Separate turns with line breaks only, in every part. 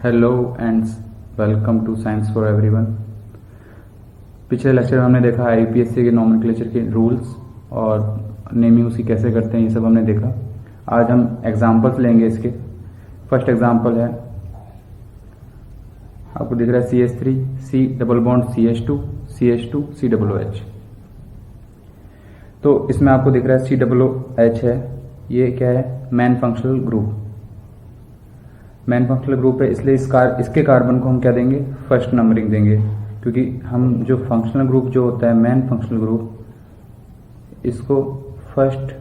Hello and welcome to science for everyone. पिछले lecture में हमने देखा आईपीएससी के नॉमेनक्लेचर के रूल्स और नेमिंग उसकी कैसे करते हैं, ये सब हमने देखा। आज हम एग्जांपल्स लेंगे इसके। फर्स्ट एग्जांपल है, आपको दिख रहा है CH3 C double bond CH2 CH2 COOH। तो इसमें आपको दिख रहा है COOH है, ये क्या है, main functional group. Main functional group है, इसलिए इसके कार्बन को हम क्या देंगे, फर्स्ट नंबरिंग देंगे, क्योंकि हम जो फंक्शनल ग्रुप जो होता है मेन फंक्शनल ग्रुप, इसको फर्स्ट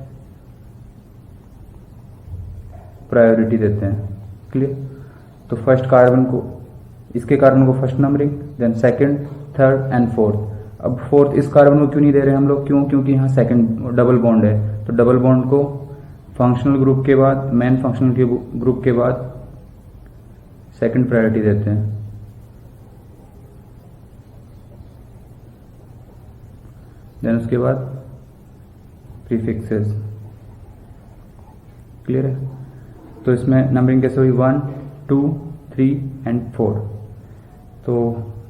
प्रायोरिटी देते हैं। क्लियर? तो फर्स्ट कार्बन को, इसके कार्बन को first numbering, then second, third and fourth. अब फोर्थ इस कार्बन को क्यों नहीं दे रहे हम लोग, क्यों? क्योंकि यहाँ सेकंड डबल बॉन्ड है, तो डबल बॉन्ड को फंक्शनल ग्रुप के बाद, मेन फंक्शनल के ग्रुप के बाद सेकंड प्रायोरिटी देते हैं। देन उसके बाद प्रीफिक्सेस। क्लियर है? तो इसमें नंबरिंग कैसे हुई, 1 2 3 एंड 4। तो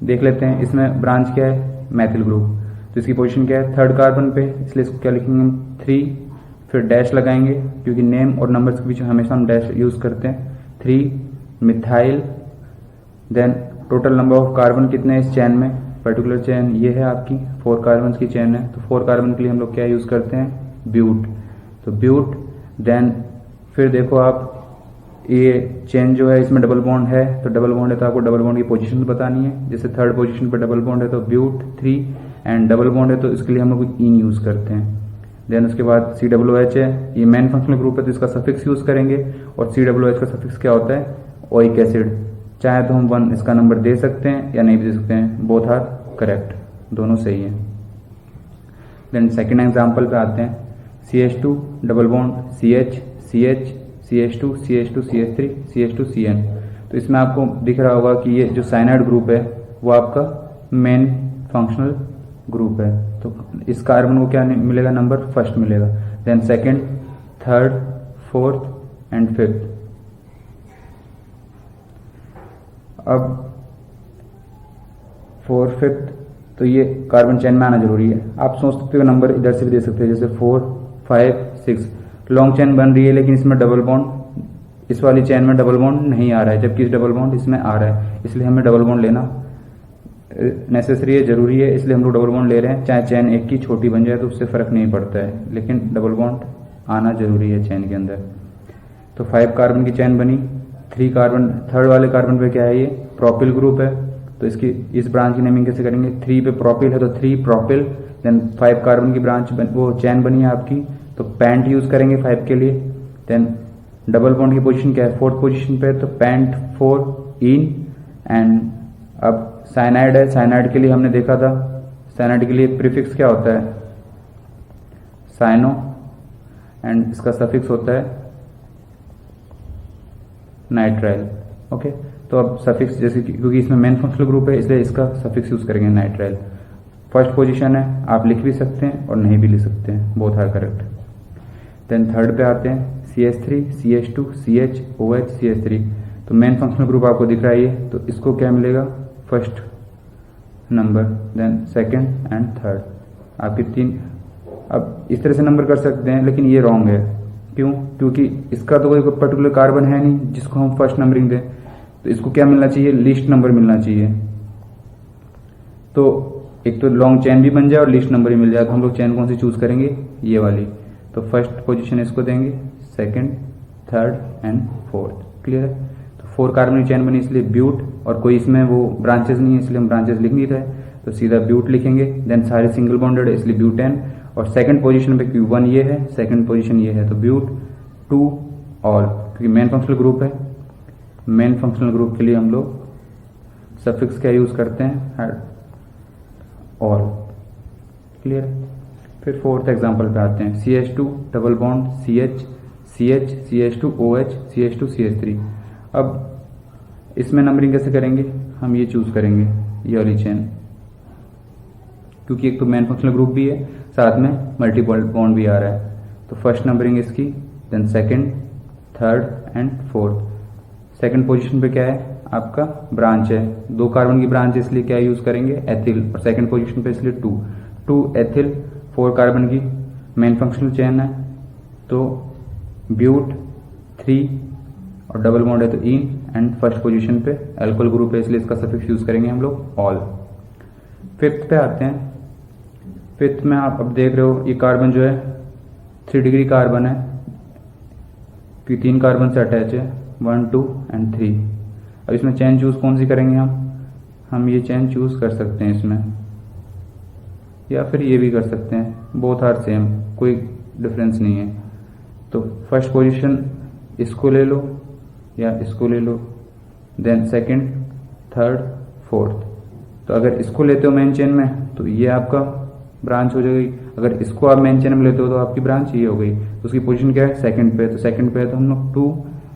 देख लेते हैं, इसमें ब्रांच क्या है, मैथिल ग्रुप। तो इसकी पोजीशन क्या है, थर्ड कार्बन पे, इसलिए इसको क्या लिखेंगे हम, 3, फिर डैश लगाएंगे, क्योंकि नेम और नंबर्स के बीच हमेशा हम डैश यूज करते हैं। 3 methyl, then total number of carbon कितने हैं इस चेन में, पर्टिकुलर चेन ये है आपकी, 4 कार्बन की चेन है, तो 4 कार्बन के लिए हम लोग क्या यूज करते हैं, ब्यूट। तो ब्यूट, देन फिर देखो आप, ये चेन जो है इसमें डबल बॉन्ड है, तो डबल बॉन्ड है तो आपको डबल बॉन्ड की पोजीशन बतानी है। जैसे थर्ड पोजीशन पर डबल बॉन्ड है तो ब्यूट 3, एंड डबल बॉन्ड है तो इसके लिए हम लोग इन यूज करते हैं। देन उसके बाद COOH है, ये मेन फंक्शनल ग्रुप है तो इसका सफिक्स यूज करेंगे, और COOH का सफिक्स क्या होता है, ओइक एसिड। चाहे तो हम 1 इसका नंबर दे सकते हैं या नहीं भी दे सकते हैं, बोथ आर करेक्ट, दोनों सही है। देन सेकेंड एग्जाम्पल पे आते हैं, CH2 double bond CH CH CH2 CH2 CH3 CH2 CN। तो इसमें आपको दिख रहा होगा कि ये जो साइनाइड ग्रुप है वो आपका मेन फंक्शनल ग्रुप है, तो इस कार्बन को क्या मिलेगा, नंबर फर्स्ट मिलेगा। Then second, third, fourth and fifth. अब 4 5 तो ये कार्बन चेन में आना जरूरी है। आप सोच सकते हो नंबर इधर से भी दे सकते हैं, जैसे 4 5 6 लॉन्ग चेन बन रही है, लेकिन इसमें डबल बॉन्ड, इस वाली चेन में डबल बॉन्ड नहीं आ रहा है, जबकि इस डबल बॉन्ड इसमें आ रहा है, इसलिए हमें डबल बॉन्ड लेना नेसेसरी है, जरूरी है, इसलिए हम लोग डबल बॉन्ड ले रहे हैं। चाहे चेन एक की छोटी बन जाए तो उससे फर्क नहीं पड़ता है, लेकिन डबल बॉन्ड आना जरूरी है चेन के अंदर। तो 5 कार्बन की चेन बनी, 3 कार्बन, थर्ड वाले कार्बन पे क्या है, ये प्रोपिल ग्रुप है, तो इसकी इस ब्रांच की नेमिंग कैसे करेंगे, 3 पे प्रोपिल है तो 3 प्रोपिल। देन 5 कार्बन की ब्रांच वो चेन बनी है आपकी, तो पैंट यूज करेंगे 5 के लिए। देन डबल बॉन्ड की पोजीशन क्या है, 4th पोजीशन पे, तो पैंट 4 इन। एंड अब साइनाइड है, साइनाइड के लिए हमने देखा था, साइनाइड के लिए प्रीफिक्स क्या होता है, साइनो, एंड इसका सफिक्स होता है नाइट्राइल। ओके, तो अब सफिक्स जैसे क्योंकि इसमें मेन फंक्शनल ग्रुप है इसलिए इसका सफिक्स यूज करेंगे नाइट्राइल। फर्स्ट पोजीशन है, आप लिख भी सकते हैं और नहीं भी लिख सकते हैं, both are correct. Then third पे आते हैं, CH3 CH2 CH OH CH3। तो मेन फंक्शनल ग्रुप आपको दिख रहा है ये, तो इसको क्या मिलेगा, first number, then second and third, आपके 3। अब इस तरह से नंबर कर सकते हैं, लेकिन ये रॉन्ग है। क्यों? क्योंकि इसका तो कोई पर्टिकुलर कार्बन है नहीं जिसको हम फर्स्ट नंबरिंग दें, तो इसको क्या मिलना चाहिए, लिस्ट नंबर मिलना चाहिए। तो एक तो लॉन्ग चेन भी बन जाए और लिस्ट नंबर ही मिल जाए, तो हम लोग चेन कौन सी चूज करेंगे, ये वाली। तो फर्स्ट पोजीशन इसको देंगे, second, third and fourth. Clear है? तो 4 कार्बन की चेन बनी, इसलिए ब्यूट, और कोई इसमें वो ब्रांचेस नहीं है इसलिए हम ब्रांचेस लिख नहीं रहे, तो सीधा ब्यूट लिखेंगे। देन सारे सिंगल बॉन्डेड है इसलिए ब्यूटेन, और सेकंड पोजीशन पे Q1 ये है, सेकंड पोजीशन ये है, तो ब्यूट 2 ऑल, क्योंकि मेन फंक्शनल ग्रुप है। मेन फंक्शनल ग्रुप के लिए हम लोग सफिक्स क्या यूज करते हैं, ऑल। क्लियर? फिर 4th एग्जांपल पे आते हैं, CH2 double bond CH CH CH2 OH CH2 CH3। अब इसमें नंबरिंग कैसे करेंगे, हम ये चूज करेंगे, ये वाली चेन, क्योंकि एक तो मेन फंक्शनल ग्रुप भी है, साथ में मल्टीपल बॉन्ड भी आ रहा है। तो फर्स्ट नंबरिंग इसकी, then second, third and fourth. Second position पे क्या है, आपका ब्रांच है, 2 कार्बन की ब्रांच है इसलिए क्या यूज करेंगे, एथिल, और सेकंड पोजीशन पे इसलिए 2 एथिल, 4 कार्बन की मेन फंक्शनल चेन है तो ब्यूट 3 और डबल बॉन्ड है तो इन, एंड फर्स्ट पोजीशन पे अल्कोहल ग्रुप है इसलिए इसका सफिक्स यूज करेंगे हम लोग ऑल। फिफ्थ पे आते हैं। फिफ्थ में आप अब देख रहे हो ये कार्बन जो है 3 डिग्री कार्बन है कि 3 कार्बन से अटैच है, 1 2 एंड 3। अब इसमें चेन चूज कौन सी करेंगे हम ये चेन चूज कर सकते हैं इसमें, या फिर ये भी कर सकते हैं, बोथ आर सेम, कोई डिफरेंस नहीं है। तो फर्स्ट पोजीशन इसको ले लो या इसको ले लो, देन सेकंड, थर्ड, फोर्थ। तो अगर इसको लेते हो मेन चेन में तो ये आपका ब्रांच हो जाएगी, अगर इसको आप मेन चेन में लेते हो तो आपकी ब्रांच ये हो गई। तो उसकी पोजीशन क्या है, सेकंड पे, तो सेकंड पे तो हम लोग 2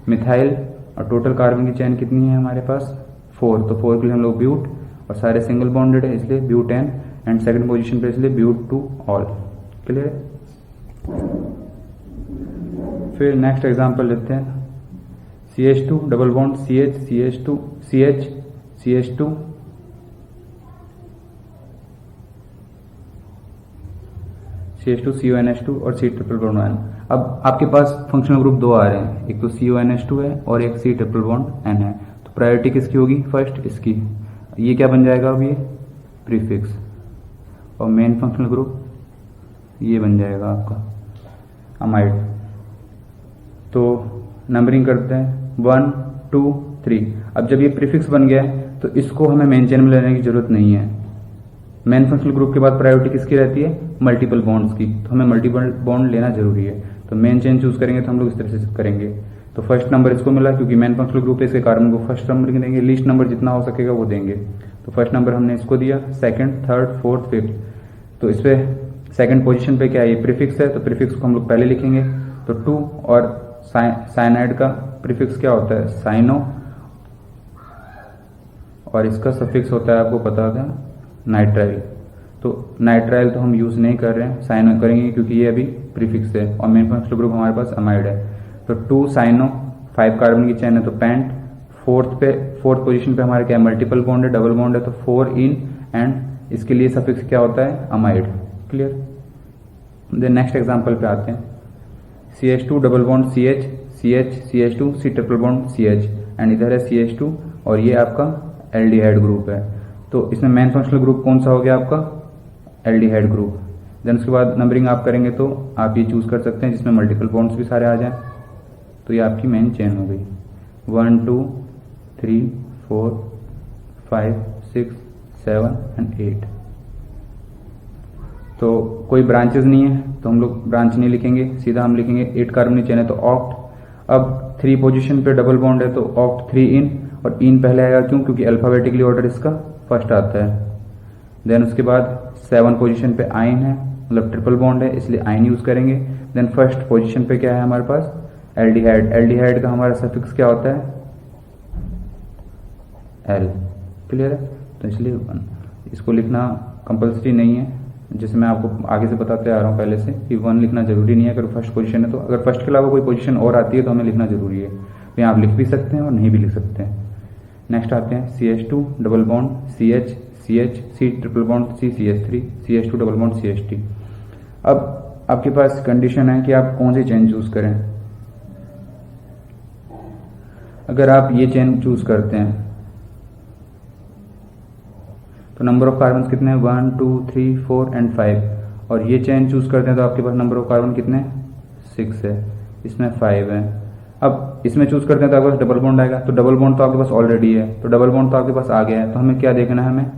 मिथाइल, और टोटल कार्बन की चेन कितनी है हमारे पास 4, तो 4 के लिए हम लोग ब्यूट, और सारे सिंगल बॉन्डेड है इसलिए ब्यूटेन, एंड सेकंड पोजीशन पे इसलिए ब्यूट 2 ऑल। क्लियर है। फिर नेक्स्ट एग्जांपल लेते हैं, CH2 double bond CH CH2 CH CH2 CH2 CONH2 और C ट्रिपल बॉन्ड 1। अब आपके पास फंक्शनल ग्रुप 2 आ रहे हैं, एक तो CONH2 है और एक C ट्रिपल बॉन्ड N है। तो प्रायोरिटी किसकी होगी, फर्स्ट इसकी। ये क्या बन जाएगा अब, ये प्रीफिक्स, और मेन फंक्शनल ग्रुप ये बन जाएगा आपका अमाइड। तो नंबरिंग करते हैं 1 2 3। अब जब ये प्रीफिक्स बन गया है तो इसको हमें मेन चेन में लेने की जरूरत नहीं है। मेन फंक्शनल ग्रुप के बाद प्रायोरिटी किसकी रहती है, मल्टीपल बॉन्ड्स की, तो हमें मल्टीपल बॉन्ड लेना जरूरी है। तो मेन चेन चूज करेंगे तो हम लोग इस तरह से करेंगे। तो फर्स्ट नंबर इसको मिला क्योंकि मेन फंक्शनल ग्रुप है, इसके कार्बन को फर्स्ट नंबर देंगे, लीस्ट नंबर जितना हो सकेगा वो देंगे। तो फर्स्ट नंबर हमने इसको दिया, सेकंड, थर्ड, फोर्थ, फिफ्थ। तो इस पे सेकंड पोजीशन पे क्या है, ये प्रीफिक्स है, तो प्रीफिक्स को हम लोग पहले लिखेंगे। तो 2 और साइनाइड का प्रीफिक्स क्या होता है, साइनो, और इसका सफिक्स होता है आपको पता है नाइट्राइल। तो नाइट्राइल तो हम यूज नहीं कर रहे हैं, साइनो करेंगे क्योंकि ये अभी प्रीफिक्स है, और मेन फंक्शनल ग्रुप हमारे पास अमाइड है। तो 2 साइनो, 5 कार्बन की चेन है तो पेंट। फोर्थ पोजीशन पे हमारे क्या है, मल्टीपल बॉन्ड है, डबल बॉन्ड है, तो 4 इन, एंड इसके लिए सफिक्स क्या होता है, amide. Clear. Then next example पे आते हैं, CH2 double bond CH CH CH2 C triple bond CH, and इधर है CH2 और ये आपका एल्डिहाइड ग्रुप है। तो इसमें मेन फंक्शनल ग्रुप कौन सा हो गया आपका, एल्डिहाइड ग्रुप। देन उसके बाद नंबरिंग आप करेंगे तो आप ये चूज कर सकते हैं जिसमें मल्टीपल बॉन्ड्स भी सारे आ जाएं। तो ये आपकी मेन चेन हो गई, 1 2 3 4 5 6 7 एंड 8। तो कोई ब्रांचेस नहीं है तो हम लोग ब्रांच नहीं लिखेंगे, सीधा हम लिखेंगे 8 कार्बन की चेन है तो ऑक्ट। अब 3 पोजीशन पे डबल बॉन्ड है तो ऑक्ट 3 इन, और इन पहले आएगा क्यों, क्योंकि अल्फाबेटिकली ऑर्डर इसका फर्स्ट आता है। देन उसके बाद 7 पोजीशन पे आइन है, मतलब ट्रिपल बॉन्ड है इसलिए आइन यूज करेंगे। देन फर्स्ट पोजीशन पे क्या है हमारे पास, एल्डिहाइड। एल्डिहाइड का हमारा सफिक्स क्या होता है, एल। क्लियर है। तो इसलिए इसको लिखना कंपल्सरी नहीं है, जैसे मैं आपको आगे से बताते आ रहा हूँ पहले से कि 1 लिखना जरूरी नहीं है अगर फर्स्ट पोजीशन है तो। अगर फर्स्ट के अलावा कोई पोजीशन और आती है तो हमें लिखना जरूरी है। तो यहाँ आप लिख भी सकते हैं और नहीं भी लिख सकते हैं। नेक्स्ट आते हैं CH2 double bond CH CH C triple bond C CH3 CH2 double bond CH3। अब आपके पास कंडीशन है कि आप कौन सी चेन चूज करें। अगर आप ये चेन चूज करते हैं तो नंबर ऑफ कार्बन कितने हैं, 1 2 3 4 एंड 5। और ये चेन चूज करते हैं तो आपके पास नंबर ऑफ कार्बन कितने, 6 है, इसमें 5 है। अब इसमें चूज करते हैं तो आपके पास डबल बॉन्ड आएगा, तो डबल बॉन्ड तो आपके पास ऑलरेडी है, तो डबल बॉन्ड तो आपके पास आ गया है। तो हमें क्या देखना है, हमें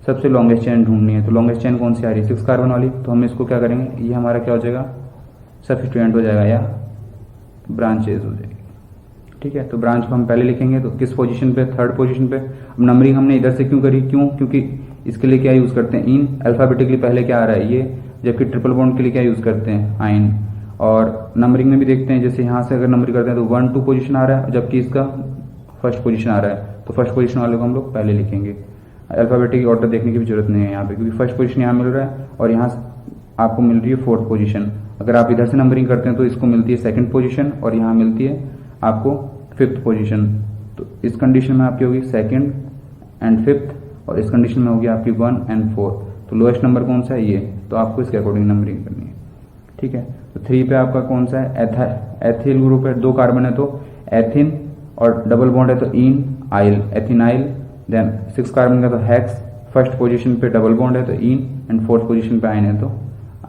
सबसे लॉन्गेस्ट चेन ढूंढनी है। तो लॉन्गेस्ट चेन कौन सी आ रही है, 6 कार्बन वाली। तो हम इसको क्या करेंगे, ये हमारा क्या हो जाएगा, सब्स्टिट्यूएंट हो जाएगा या ब्रांचेज हो जाएगी। ठीक है। तो ब्रांच को हम पहले लिखेंगे, तो किस पोजीशन पे, थर्ड पोजीशन पे। अब नंबरिंग हमने इधर से क्यों करी, क्योंकि इसके लिए क्या यूज करते हैं, इन। अल्फाबेटिकली पहले क्या आ रहा है, ये। जबकि ट्रिपल बॉन्ड के लिए क्या यूज करते हैं, आइन। और नंबरिंग में भी देखते हैं, जैसे यहाँ से अगर नंबरिंग करते हैं तो 1 2 पोजीशन आ रहा है, जबकि इसका फर्स्ट पोजीशन आ रहा है, तो फर्स्ट पोजीशन वाले को हम लोग पहले लिखेंगे। अल्फाबेटिक ऑर्डर देखने की भी जरूरत नहीं है यहाँ पे, क्योंकि फर्स्ट पोजीशन यहाँ मिल रहा है और यहाँ आपको मिल रही है 4th पोजीशन। अगर आप इधर से नंबरिंग करते हैं तो इसको मिलती है 2nd पोजीशन और यहाँ मिलती है आपको 5th पोजीशन। तो इस कंडीशन में आपकी होगी सेकंड एंड फिफ्थ, और इस कंडीशन में होगी आपकी 1 एंड 4। तो लोएस्ट नंबर कौन सा है ये, तो आपको इसके अकॉर्डिंग नंबरिंग करनी है। ठीक है, तो 3 पे आपका कौन सा है, एथिल ग्रुप है, 2 कार्बन है तो एथिन, और डबल बॉन्ड है तो इन आइल, एथिनाइल। देन 6 कार्बन का तो हेक्स, फर्स्ट पोजीशन पे डबल बॉन्ड है तो इन, एंड फोर्थ पोजीशन पे आयन है तो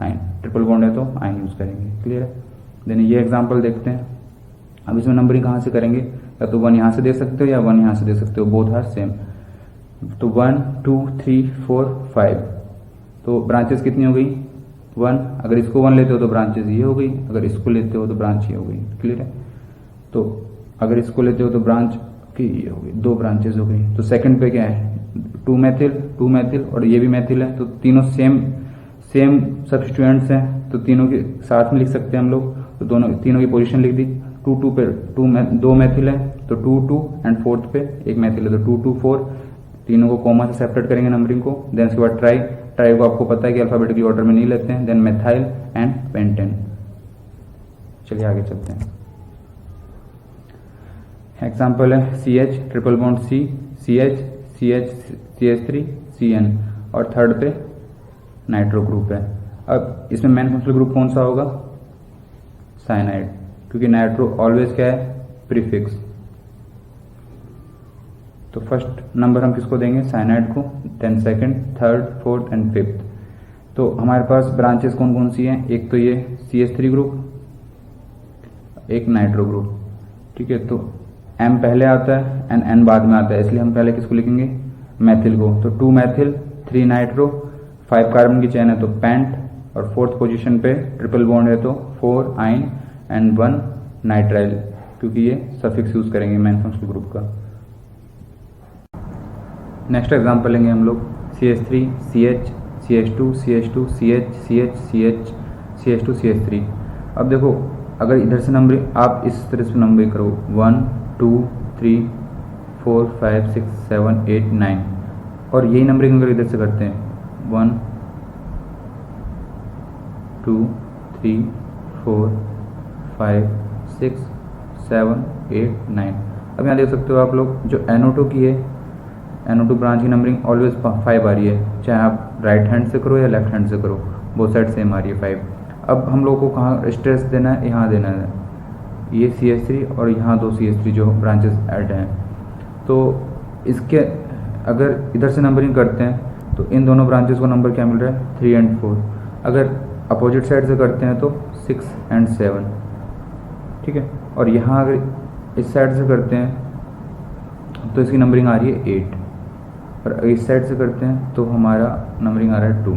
आयन, ट्रिपल बॉन्ड है तो आयन यूज करेंगे। क्लियर है। देन ये एग्जांपल देखते हैं। अब इसमें नंबरिंग कहाँ से करेंगे, या तो 1 यहाँ से दे सकते हो या 1 यहाँ से दे सकते हो, बोथ आर सेम। तो 1 2 3 4 5, तो ब्रांचेस कितनी हो गई 1। अगर इसको 1 लेते हो तो ब्रांचेस ये हो गई, अगर इसको लेते हो तो ब्रांच ये हो गई। क्लियर है। तो अगर इसको लेते हो तो ब्रांच की ये हो गई, 2 ब्रांचेस हो गई। तो सेकंड पे क्या है 2 मैथिल और ये भी मैथिल है, तो तीनों सेम सब्स्टिट्यूएंट्स हैं, तो तीनों के साथ में लिख सकते हैं हम लोग। तो तीनों की पोजीशन लिख दी। 2 पे 2 मैथिल है तो 2 एंड फोर्थ पे एक मैथिल है तो 2 4, तीनों को कोमा से सेपरेट करेंगे नंबरिंग को। देन उसके बाद ट्राई को आपको पता है कि अल्फाबेटिकली ऑर्डर में नहीं लेते हैं। Then methyl and pentane. चलिए आगे चलते हैं। एग्जाम्पल है CH triple bond C, CH CH3 CN, और थर्ड पे नाइट्रो ग्रुप है। अब इसमें मेन फंक्शनल ग्रुप कौन सा होगा, साइनाइड, क्योंकि नाइट्रो ऑलवेज क्या है प्रीफिक्स। तो फर्स्ट नंबर हम किसको देंगे, साइनाइड को, then second, third, fourth and fifth. तो हमारे पास ब्रांचेस कौन कौन सी हैं, एक तो ये CH3 ग्रुप, एक नाइट्रो ग्रुप। ठीक है, तो M पहले आता है एंड N बाद में आता है, इसलिए हम पहले किसको लिखेंगे, मैथिल को। तो 2 मैथिल 3 नाइट्रो, 5 कार्बन की चेन है तो पेंट, और फोर्थ पोजीशन पे ट्रिपल बॉन्ड है तो 4 आइन एंड 1 नाइट्राइल, क्योंकि ये सफिक्स यूज करेंगे मेन फंक्शनल ग्रुप का। नेक्स्ट एग्जांपल लेंगे हम लोग CH3 CH CH2 CH2 CH CH CH CH2 CH3। अब देखो अगर इधर से नंबर आप इस तरह से नंबर करो 1 2 3 4 5 6 7 8 9, और यही नंबरिंग अगर इधर से करते हैं 1 2 3 4 5 6 7 8 9। अब यहाँ देख सकते हो आप लोग जो NO2 की है, NO2 ब्रांच की नंबरिंग ऑलवेज 5 आ रही है, चाहे आप राइट हैंड से करो या लेफ्ट हैंड से करो, बोथ साइड सेम आ रही है 5। अब हम लोग को कहाँ स्ट्रेस देना है, यहाँ देना है, ये CH3 और यहाँ 2 CH3 जो ब्रांचेस ऐड हैं। तो इसके अगर इधर से नंबरिंग करते हैं तो इन दोनों ब्रांचेस को नंबर क्या मिल रहा है 3 एंड 4। अगर अपोजिट साइड से करते हैं तो 6 एंड 7। ठीक है, और यहाँ अगर इस साइड से करते हैं तो इसकी नंबरिंग आ रही है 8, और अगर इस साइड से करते हैं तो हमारा नंबरिंग आ रहा है 2।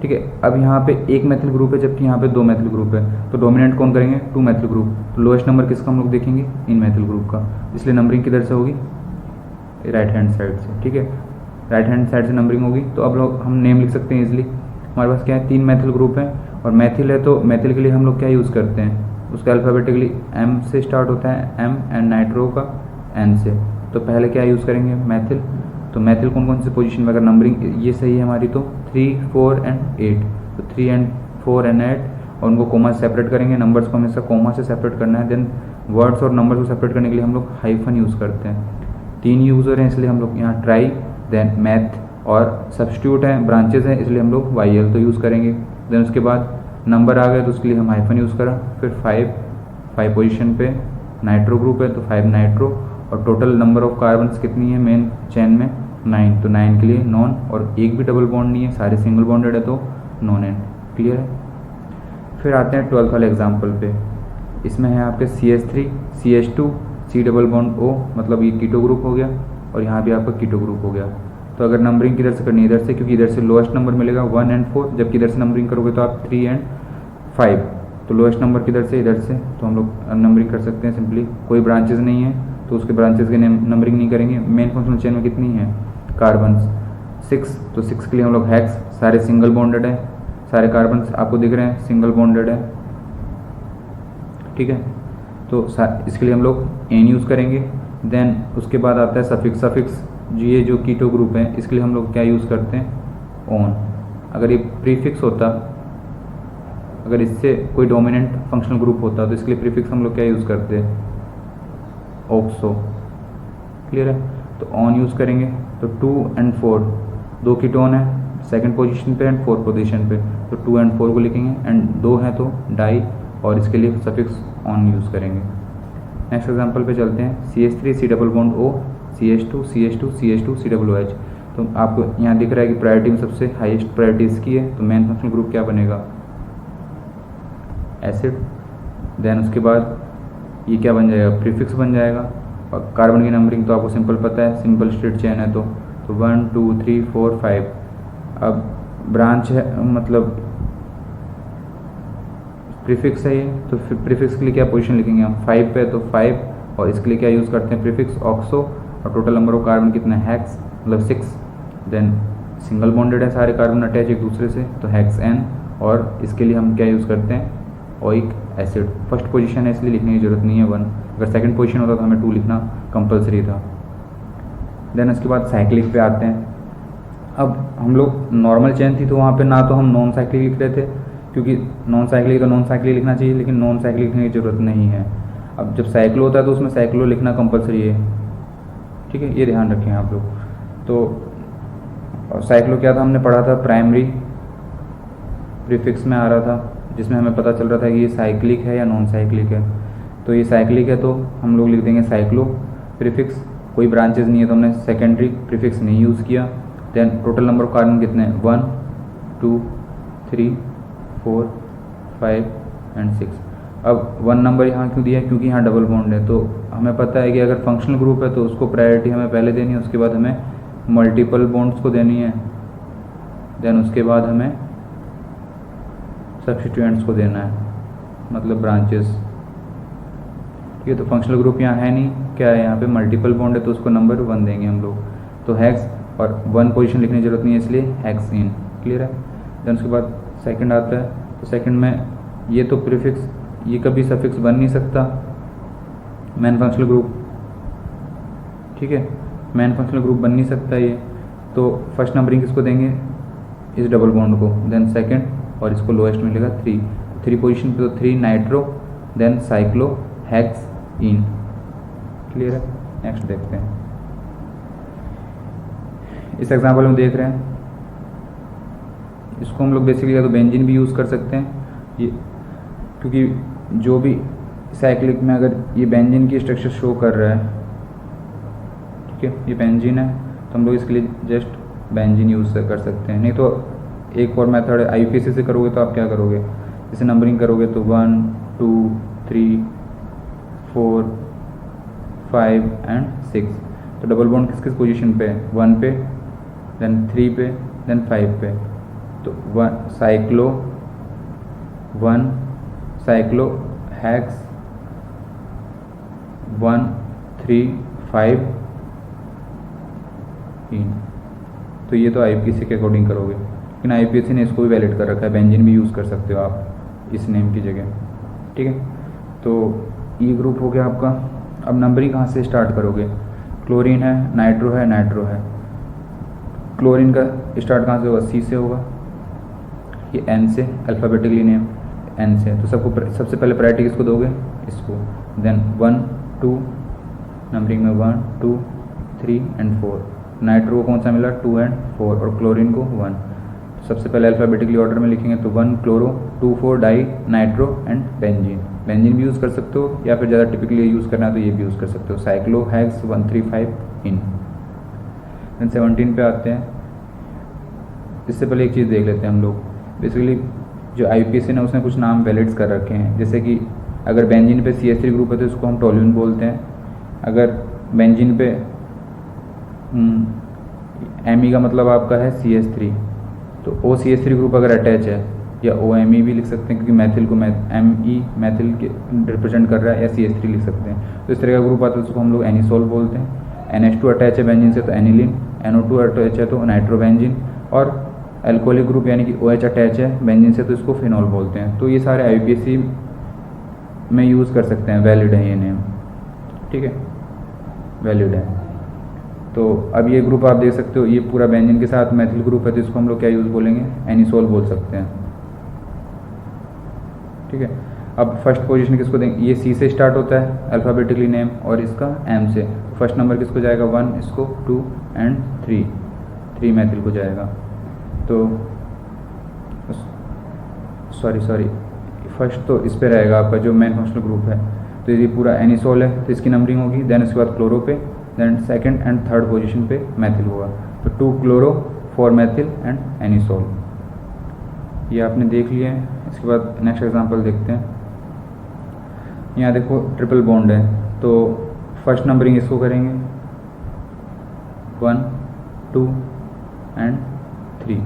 ठीक है, अब यहाँ पे एक मैथिल ग्रुप है जबकि यहाँ पे 2 मैथिल ग्रुप है, तो डोमिनेंट कौन करेंगे 2 मैथिल ग्रुप। तो लोएस्ट नंबर किसका हम लोग देखेंगे, इन मैथिल ग्रुप का, इसलिए नंबरिंग किधर से होगी, राइट हैंड साइड से। ठीक है, राइट हैंड साइड से नंबरिंग होगी। तो अब लोग हम नेम लिख सकते हैं इजिली। हमारे पास क्या है 3 मैथिल ग्रुप है, और मैथिल है तो मैथिल के लिए हम लोग क्या यूज़ करते हैं, उसका अल्फ़ाबेटिकली M से स्टार्ट होता है, M एंड नाइट्रो का N से। तो पहले क्या यूज़ करेंगे मैथिल। तो मैथिल कौन कौन से पोजीशन में, अगर नंबरिंग ये सही है हमारी तो 3 4 एंड 8, तो 3 एंड 4 एंड 8, और उनको कोमा से सेपरेट करेंगे। नंबर्स को हमेशा कोमा से सेपरेट करना है। देन वर्ड्स और नंबर्स को सेपरेट करने के लिए हम लोग हाइफन यूज़ करते हैं। 3 यूज़ हो रहे हैं इसलिए हम लोग यहाँ ट्राई, देन मैथ, और सब्स्टिट्यूट हैं ब्रांचेज हैं इसलिए हम लोग YL तो यूज़ करेंगे। देन उसके बाद नंबर आ गए तो उसके लिए हम हाइफन यूज़ करा। फिर 5 पोजीशन पे नाइट्रो ग्रुप है तो 5 नाइट्रो, और टोटल नंबर ऑफ कार्बन्स कितनी है मेन चेन में 9, तो 9 के लिए नॉन, और एक भी डबल बॉन्ड नहीं है, सारे सिंगल बॉन्डेड है तो नॉन एंड। क्लियर है। फिर आते हैं 12th वाले एग्जाम्पल पे। इसमें है आपके CH3 CH2 C double bond O, मतलब ये कीटो ग्रुप हो गया, और यहाँ भी आपका कीटो ग्रुप हो गया। तो अगर नंबरिंग किधर से करनी है, इधर से, क्योंकि इधर से लोएस्ट नंबर मिलेगा 1 एंड 4, जबकि इधर से नंबरिंग करोगे तो आप 3 एंड 5। तो लोएस्ट नंबर किधर से, इधर से, तो हम लोग नंबरिंग कर सकते हैं सिंपली। कोई ब्रांचेज नहीं है तो उसके ब्रांचेज की नंबरिंग नहीं करेंगे। मेन फंक्शनल चेन में कितनी है कार्बन्स 6, तो 6 के लिए हम लोग हेक्स, सारे सिंगल बॉन्डेड है, सारे कार्बन्स आपको दिख रहे हैं सिंगल बॉन्डेड है। ठीक है, तो इसके लिए हम लोग N यूज़ करेंगे। देन उसके बाद आता है सफिक्स ये जो कीटो ग्रुप है इसके लिए हम लोग क्या यूज़ करते हैं ऑन। अगर ये प्रीफिक्स होता, अगर इससे कोई डोमिनेंट फंक्शनल ग्रुप होता तो इसके लिए प्रीफिक्स हम लोग क्या यूज़ करते हैं ऑक्सो। क्लियर है। तो ऑन यूज़ करेंगे तो 2 and 4 दो कीटोन है सेकंड पोजीशन पे एंड फोर्थ पोजीशन पे, तो 2 and 4 को लिखेंगे, एंड 2 है तो डाई, और इसके लिए सफिक्स ऑन यूज़ करेंगे। नेक्स्ट एग्जांपल पे चलते हैं। CH3 C double bond O CH2 CH2 CH2 COOH। तो आपको यहाँ दिख रहा है कि प्रायोरिटी में सबसे हाईएस्ट प्रायोरिटी इसकी है, तो मेन फंक्शनल ग्रुप क्या बनेगा, एसिड। देन उसके बाद ये क्या बन जाएगा, प्रीफिक्स बन जाएगा। और कार्बन की नंबरिंग तो आपको सिंपल पता है, सिंपल स्ट्रेट चेन है तो 1 2 3 4 5। अब ब्रांच है मतलब प्रीफिक्स है ये, तो फिर प्रीफिक्स के लिए क्या पोजीशन लिखेंगे हम, 5 पे, तो 5, और इसके लिए क्या यूज़ करते हैं प्रीफिक्स ऑक्सो, और टोटल नंबर ऑफ कार्बन कितना है हेक्स मतलब 6। देन सिंगल बॉन्डेड है सारे कार्बन अटैच एक दूसरे से, तो हेक्स N, और इसके लिए हम क्या यूज़ करते हैं ओइक एसिड। फर्स्ट पोजीशन है इसलिए लिखने की जरूरत नहीं है 1, अगर सेकंड पोजीशन होता तो हमें 2 लिखना कंपलसरी था। देन उसके बाद साइक्लिक पे आते हैं। अब हम लोग नॉर्मल चेन थी तो वहाँ पे ना तो हम नॉन साइक्लिक लिख रहे थे, क्योंकि नॉन साइक्लिक तो नॉन साइक्लिक लिखना चाहिए, लेकिन नॉन साइक्लिक लिखने की ज़रूरत नहीं है। अब जब साइक्लो होता है तो उसमें साइक्लो लिखना कंपलसरी है, ठीक है, ये ध्यान रखें आप लोग। तो साइक्लो क्या था हमने पढ़ा था, प्राइमरी प्रीफिक्स में आ रहा था, जिसमें हमें पता चल रहा था कि ये साइक्लिक है या नॉन साइक्लिक है। तो ये साइक्लिक है तो हम लोग लिख देंगे साइक्लो प्रीफिक्स, कोई ब्रांचेज नहीं है तो हमने सेकेंडरी प्रीफिक्स नहीं यूज़ किया। Then total number of carbon कितने हैं 1 2 3 4 5 एंड 6। अब 1 नंबर यहाँ क्यों दिया है, क्योंकि यहाँ डबल बॉन्ड है, तो हमें पता है कि अगर फंक्शनल ग्रुप है तो उसको प्रायोरिटी हमें पहले देनी है, उसके बाद हमें मल्टीपल बॉन्ड्स को देनी है, देन उसके बाद हमें सब्स्टिट्यूएंट्स को देना है, मतलब ब्रांचेस। ठीक है, तो फंक्शनल ग्रुप यहाँ है नहीं, क्या है यहाँ पे मल्टीपल बॉन्ड है, तो उसको नंबर 1 देंगे हम लोग। तो हेक्स, और 1 पोजीशन लिखने की जरूरत नहीं है इसलिए हेक्स इन, क्लियर है। देन उसके बाद सेकंड आता है, तो सेकंड में ये तो प्रीफिक्स, ये कभी सफिक्स बन नहीं सकता, मेन फंक्शनल ग्रुप, ठीक है, मेन फंक्शनल ग्रुप बन नहीं सकता ये। तो फर्स्ट नंबरिंग किसको देंगे, इस डबल बॉन्ड को, देन सेकंड, और इसको लोएस्ट मिलेगा 3, 3 पोजीशन पे तो 3 नाइट्रो, देन साइक्लो हेक्स इन, क्लियर है। नेक्स्ट देखते हैं, इस एग्जांपल में देख रहे हैं, इसको हम लोग बेसिकली या तो बेंजीन भी यूज़ कर सकते हैं, ये क्योंकि जो भी साइक्लिक में अगर ये बेंजीन की स्ट्रक्चर शो कर रहा है, ठीक है, ये बेंजीन है, तो हम लोग इसके लिए जस्ट बेंजीन यूज़ कर सकते हैं। नहीं तो एक और मेथड है, IUPAC से करोगे तो आप क्या करोगे, जैसे नंबरिंग करोगे तो 1 2 3 4 5 एंड 6। तो डबल बॉन्ड किस किस पोजीशन पे है, 1 पे, देन 3 पे, देन 5 पे। तो 1 साइक्लो 1 साइक्लो हेक्स 1 3 5 इन। तो ये तो IUPAC के अकॉर्डिंग करोगे, लेकिन IUPAC ने इसको भी वैलिड कर रखा है, बेंजीन भी यूज़ कर सकते हो आप इस नेम की जगह, ठीक है। तो ये ग्रुप हो गया आपका। अब नंबरिंग कहाँ से स्टार्ट करोगे, क्लोरीन है, नाइट्रो है, नाइट्रो है। क्लोरीन का स्टार्ट कहाँ से होगा, C से होगा, ये N से, अल्फ़ाबेटिकली नेम N से। तो सबसे पहले प्रायोरिटी किसको दोगे, इसको, देन 1 2 नंबरिंग में 1 2 3 एंड 4। नाइट्रो को कौन सा मिला, 2 एंड 4, और क्लोरीन को 1। सबसे पहले अल्फ़ाबेटिकली ऑर्डर में लिखेंगे तो 1 chloro, 2 4 dinitro and benzene. Benzene भी यूज़ कर सकते हो, या फिर ज़्यादा टिपिकली यूज़ करना है तो ये भी यूज़ कर सकते हो, साइक्लो हेक्स 1 3 5 इन। देन 17 पे आते हैं। इससे पहले एक चीज़ देख लेते हैं हम लोग, बेसिकली जो IUPAC ने उसने कुछ नाम वैलिड्स कर रखे हैं, जैसे कि अगर बेंजीन पे CH3 ग्रुप है तो इसको हम टोल्यून बोलते हैं। अगर बेंजीन पे Me का मतलब आपका है CH3, तो OCH3 ग्रुप अगर अटैच है, या OMe भी लिख सकते हैं, क्योंकि मैथिल को Me मैथिल के रिप्रेजेंट कर रहा है, या CH3 लिख सकते हैं। तो इस तरह का ग्रुप आता है, उसको हम लोग एनिसोल बोलते हैं। NH2 अटैच है बेंजीन से तो एनिलीन, NO2 अटैच है तो नाइट्रोबेंजीन, और एल्कोहलिक ग्रुप यानी कि OH अटैच है बेंजीन से तो इसको फिनॉल बोलते हैं। तो ये सारे IUPAC में यूज़ कर सकते हैं, वैलिड है ये नेम, ठीक है, वैलिड है। तो अब ये ग्रुप आप देख सकते हो, ये पूरा बेंजीन के साथ मैथिल ग्रुप है, तो इसको हम लोग क्या यूज़ बोलेंगे, एनिसोल बोल सकते हैं, ठीक है। अब फर्स्ट पोजीशन किसको देंगे, ये सी से स्टार्ट होता है अल्फ़ाबेटिकली नेम और इसका एम से, फर्स्ट नंबर किसको जाएगा 1, इसको 2 एंड 3 मैथिल को जाएगा। तो सॉरी फर्स्ट तो इस पे रहेगा आपका जो मेन फंक्शनल ग्रुप है, तो ये पूरा एनिसोल है तो इसकी नंबरिंग होगी, देन उसके बाद क्लोरो पे, then second and third position पे मैथिल होगा, तो 2 क्लोरो 4 मैथिल एंड एनिसोल। ये आपने देख लिया है। इसके बाद नेक्स्ट एग्जांपल देखते हैं। यहाँ देखो ट्रिपल बॉन्ड है, तो फर्स्ट नंबरिंग इसको करेंगे 1 2 एंड 3,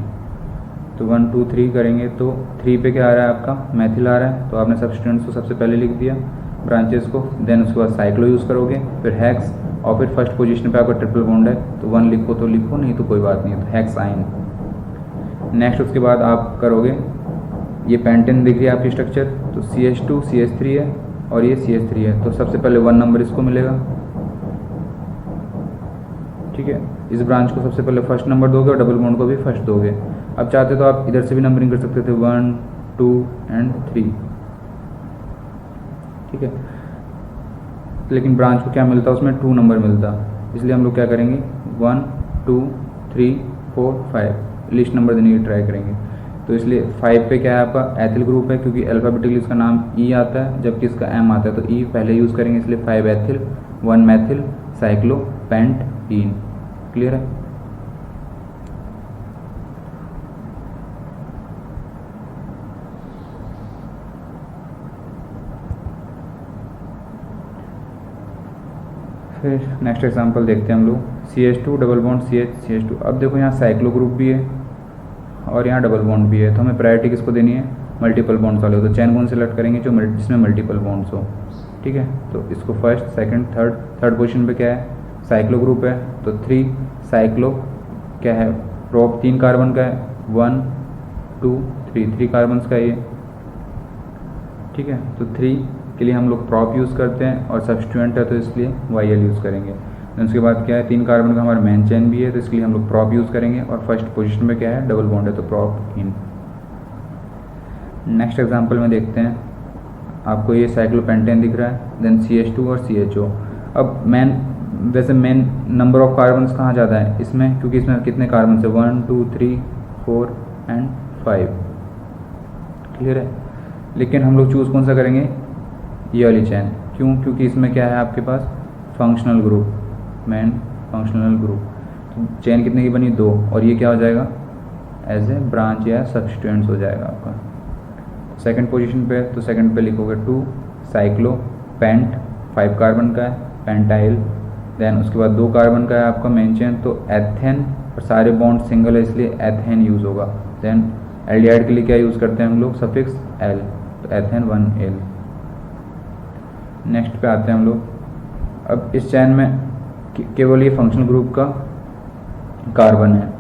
तो 1 2 3 करेंगे तो 3 पे क्या आ रहा है आपका मैथिल आ रहा है, तो आपने सब्स्टिट्यूएंट्स को सबसे पहले लिख दिया ब्रांचेस को, देन उसके बाद साइक्लो यूज़ करोगे, फिर हेक्स, और फिर फर्स्ट पोजीशन पे आपका ट्रिपल बॉन्ड है तो 1 लिखो तो लिखो, नहीं तो कोई बात नहीं है, तो हेक्स आइन। नेक्स्ट उसके बाद आप करोगे, ये पेंटेन दिख रही है आपकी स्ट्रक्चर, तो CH2 CH3 है और ये CH3 है, तो सबसे पहले 1 नंबर इसको मिलेगा, ठीक है। इस ब्रांच को सबसे पहले फर्स्ट नंबर दोगे और डबल बॉन्ड को भी फर्स्ट दोगे। अब चाहते तो आप इधर से भी नंबरिंग कर सकते थे 1 2 एंड 3, ठीक है, लेकिन ब्रांच को क्या मिलता उसमें 2 नंबर मिलता, इसलिए हम लोग क्या करेंगे 1 2 3 4 5 लिस्ट नंबर देने की ट्राई करेंगे। तो इसलिए 5 पे क्या है आपका एथिल ग्रुप है, क्योंकि अल्फ़ाबेटिकली इसका नाम ई आता है जबकि इसका एम आता है, तो ई पहले यूज़ करेंगे, इसलिए 5 ethyl 1 methyl cyclopentene. Clear है। फिर नेक्स्ट एग्जांपल देखते हैं हम लोग, CH2 डबल बॉन्ड CH2। अब देखो यहाँ साइक्लो ग्रुप भी है और यहाँ डबल बॉन्ड भी है, तो हमें प्रायोरिटी किसको देनी है, मल्टीपल बॉन्ड्स वाले, तो चैन कौन सेलेक्ट करेंगे जो जिसमें मल्टीपल बॉन्ड्स हो, ठीक है। तो इसको फर्स्ट सेकंड थर्ड पोजीशन पे क्या है साइक्लो ग्रुप है, तो 3 साइक्लो क्या है प्रोप 3 कार्बन का है, 1 2 3 कार्बन का ये, ठीक है। तो 3 के लिए हम लोग प्रॉप यूज़ करते हैं और सब्स्टिट्यूएंट है तो इसलिए YL यूज़ करेंगे। उसके बाद क्या है 3 कार्बन का हमारा मेन चेन भी है, तो इसके लिए हम लोग प्रॉप यूज़ करेंगे, और फर्स्ट पोजीशन पे क्या है डबल बॉन्ड है तो प्रॉप इन। नेक्स्ट एग्जांपल में देखते हैं, आपको ये साइक्लोपेंटेन दिख रहा है, देन CH2 और CHO। अब वैसे मेन नंबर ऑफ कार्बन्स कहाँ ज़्यादा है इसमें, क्योंकि इसमें कितने कार्बन है 1 2 3 4 एंड 5, क्लियर है। लेकिन हम लोग चूज़ कौन सा करेंगे, ये वाली चैन, क्यों, क्योंकि इसमें क्या है आपके पास functional group, main functional group, तो चैन कितने की बनी 2, और ये क्या हो जाएगा एज ए ब्रांच या सब्स्टिट्यूएंट्स हो जाएगा आपका। सेकंड पोजीशन पे, तो सेकंड पे लिखोगे 2 साइक्लो पेंट 5 कार्बन का है पेंटाइल, देन उसके बाद 2 कार्बन का है आपका मेन चेन, तो एथेन, और सारे बॉन्ड सिंगल है इसलिए एथेन यूज़ होगा। देन एल्डिहाइड के लिए क्या यूज़ करते हैं हम लोग सफिक्स एल, तो एथेन 1L। नेक्स्ट पे आते हैं हम लोग, अब इस चैन में केवल ये फंक्शनल ग्रुप का कार्बन है,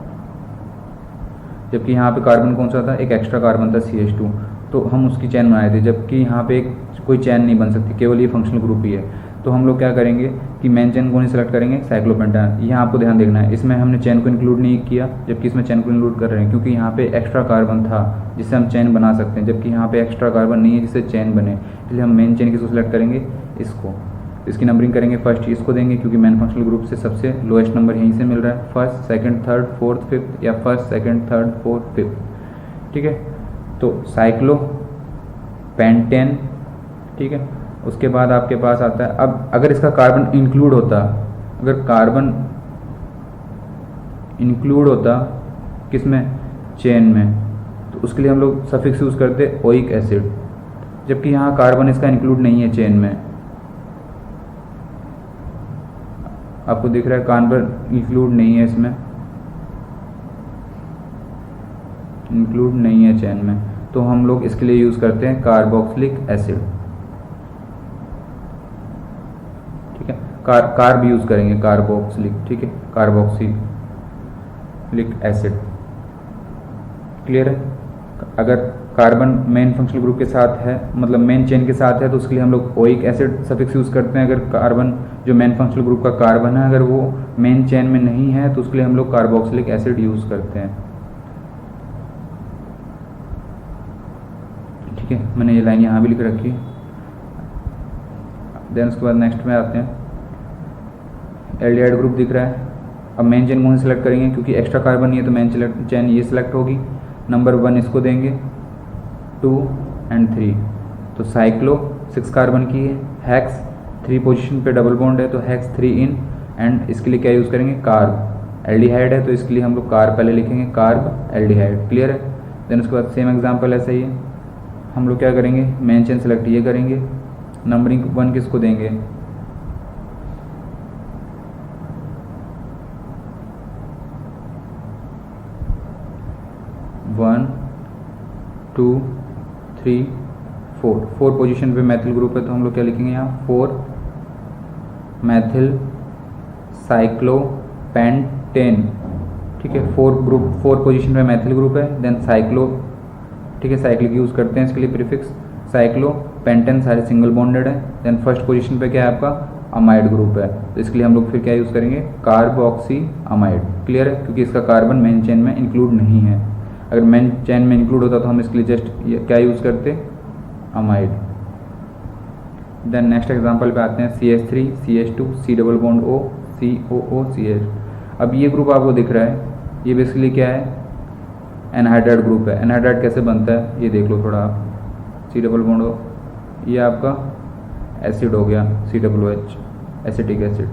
जबकि यहाँ पे कार्बन कौन सा था, एक एक्स्ट्रा कार्बन था CH2, तो हम उसकी चैन बनाए थे, जबकि यहाँ पे कोई चैन नहीं बन सकती, केवल ये फंक्शनल ग्रुप ही है। तो हम लोग क्या करेंगे कि मेन चैन को नहीं सेलेक्ट करेंगे, साइक्लोपेंटेन। यहाँ आपको ध्यान देखना है, इसमें हमने चैन को इंक्लूड नहीं किया, जबकि इसमें चैन को इंक्लूड कर रहे हैं, क्योंकि यहाँ पे एक्स्ट्रा कार्बन था जिससे हम चैन बना सकते हैं, जबकि यहाँ पे एक्स्ट्रा कार्बन नहीं है जिससे चैन बने, इसलिए हम मेन चैन किसको सेलेक्ट करेंगे, इसको। इसकी नंबरिंग करेंगे, फर्स्ट इसको देंगे क्योंकि मेन फंक्शनल ग्रुप से सबसे लोएस्ट नंबर यहीं से मिल रहा है, first second third fourth fifth, या first second third fourth fifth, ठीक है। तो साइक्लो पेंटेन, ठीक है। उसके बाद आपके पास आता है, अब अगर इसका कार्बन इंक्लूड होता, अगर कार्बन इंक्लूड होता किसमें, चेन में, तो उसके लिए हम लोग सफिक्स यूज़ करते ओइक एसिड, जबकि यहाँ कार्बन इसका इंक्लूड नहीं है चेन में। आपको दिख रहा है कार्बन इंक्लूड नहीं है इसमें, इंक्लूड नहीं है चेन में, तो हम लोग इसके लिए यूज़ करते हैं कार्बोक्सिलिक एसिड, ठीक है। कार्ब यूज़ करेंगे कार्बोक्सिलिक, ठीक है, कार्बोक्सिलिक एसिड, क्लियर है। अगर कार्बन मेन फंक्शनल ग्रुप के साथ है, मतलब मेन चेन के साथ है, तो उसके लिए हम लोग ओइक एसिड सफिक्स यूज़ करते हैं। अगर कार्बन जो मेन फंक्शनल ग्रुप का कार्बन है अगर वो मेन चेन में नहीं है, तो उसके लिए हम लोग कार्बोक्सिलिक एसिड यूज़ करते हैं, ठीक है। मैंने ये लाइन यहाँ भी लिख रखी है। देन उसके बाद नेक्स्ट में आते हैं, एल्डिहाइड ग्रुप दिख रहा है। अब मेन चेन कौन से सेलेक्ट करेंगे, क्योंकि एक्स्ट्रा कार्बन नहीं है तो मेन चेन ये सिलेक्ट होगी। नंबर 1 इसको देंगे, 2 एंड 3। तो साइक्लो 6 कार्बन की है, हेक्स 3 पोजीशन पे डबल बॉन्ड है तो हेक्स 3 इन, एंड इसके लिए क्या यूज़ करेंगे, कार्ब। एल्डिहाइड है तो इसके लिए हम लोग कार्ब पहले लिखेंगे, कार्ब एल्डिहाइड। क्लियर है। देन उसके बाद सेम एग्जांपल ऐसा ही है, हम लोग क्या करेंगे, मेन चेन सेलेक्ट ये करेंगे, नंबरिंग 1 किसको देंगे, 1 2 3 4 पोजीशन पे मैथिल ग्रुप है तो हम लोग क्या लिखेंगे यहाँ, 4 मैथिल साइक्लोपेंटेन। ठीक है, 4 पोजीशन पे मैथिल ग्रुप है। देन साइक्लो, ठीक है, साइक्लिक यूज़ करते हैं इसके लिए प्रीफिक्स, साइक्लो पेंटेन सारे सिंगल बॉन्डेड है। देन फर्स्ट पोजीशन पे क्या है आपका, अमाइड ग्रुप है तो इसके लिए हम लोग फिर क्या यूज़ करेंगे, कार्बोक्सी अमाइड। क्लियर है, क्योंकि इसका कार्बन मेन चेन में इंक्लूड नहीं है। अगर मेन चेन में इंक्लूड होता तो हम इसके लिए जस्ट क्या यूज़ करते, अमाइड। देन नेक्स्ट एग्जांपल पे आते हैं, CH3 CH2 C double bond O COO CH। अब ये ग्रुप आपको दिख रहा है, ये बेसिकली क्या है, एनहाइड्राइड ग्रुप है। एनहाइड्राइड कैसे बनता है ये देख लो थोड़ा आप, C डबल बॉन्ड O, ये आपका एसिड हो गया COOH, एसिटिक एसिड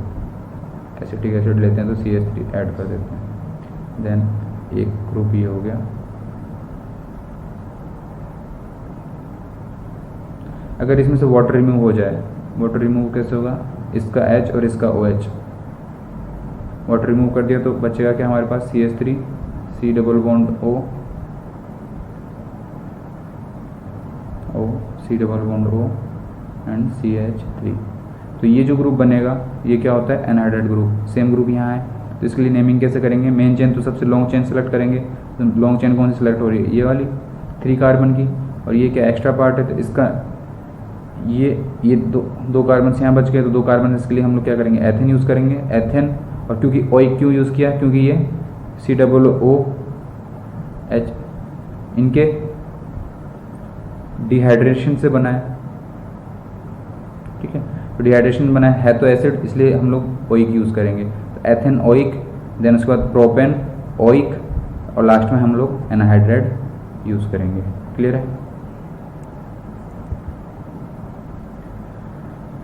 लेते हैं तो CH3 ऐड कर देते हैं। देन एक ग्रुप ये हो गया। अगर इसमें से वाटर रिमूव हो जाए, वाटर रिमूव कैसे होगा, इसका H और इसका OH, वाटर रिमूव कर दिया तो बचेगा क्या हमारे पास, CH3 C double bond O C double bond O and CH3। तो ये जो ग्रुप बनेगा ये क्या होता है, एनहाइड्राइड ग्रुप। सेम ग्रुप यहाँ है तो इसके लिए नेमिंग कैसे करेंगे, मेन चेन तो सबसे लॉन्ग चेन सेलेक्ट करेंगे, तो लॉन्ग चेन कौन सी सेलेक्ट हो रही है, ये वाली 3 कार्बन की, और ये क्या एक्स्ट्रा पार्ट है तो इसका ये दो कार्बन यहाँ बच गए तो 2 कार्बन, इसके लिए हम लोग क्या करेंगे, एथेन यूज़ करेंगे, एथेन। और क्योंकि ओइक क्यों यूज़ किया, क्योंकि ये COOH इनके डिहाइड्रेशन से बना है। ठीक है, तो डिहाइड्रेशन बना है तो एसिड, इसलिए हम लोग ओइक यूज़ करेंगे, तो एथेन ओइक। देन उसके बाद प्रोपेन ओइक, और लास्ट में हम लोग एनहाइड्राइड यूज़ करेंगे। क्लियर है।